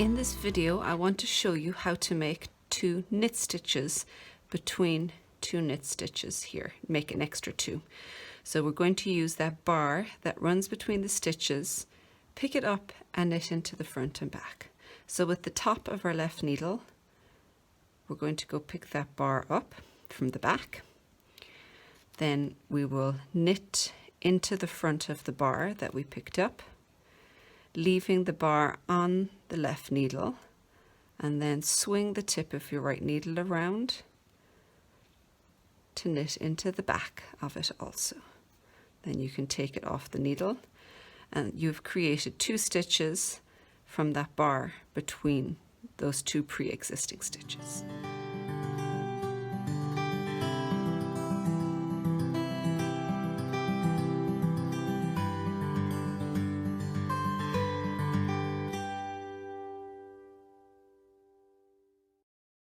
In this video, I want to show you how to make 2 knit stitches between 2 knit stitches here, make an extra 2. So we're going to use that bar that runs between the stitches, pick it up and knit into the front and back. So with the top of our left needle, we're going to go pick that bar up from the back. Then we will knit into the front of the bar that we picked up, leaving the bar on the left needle, and then swing the tip of your right needle around to knit into the back of it also. Then you can take it off the needle and you've created 2 stitches from that bar between those 2 pre-existing stitches.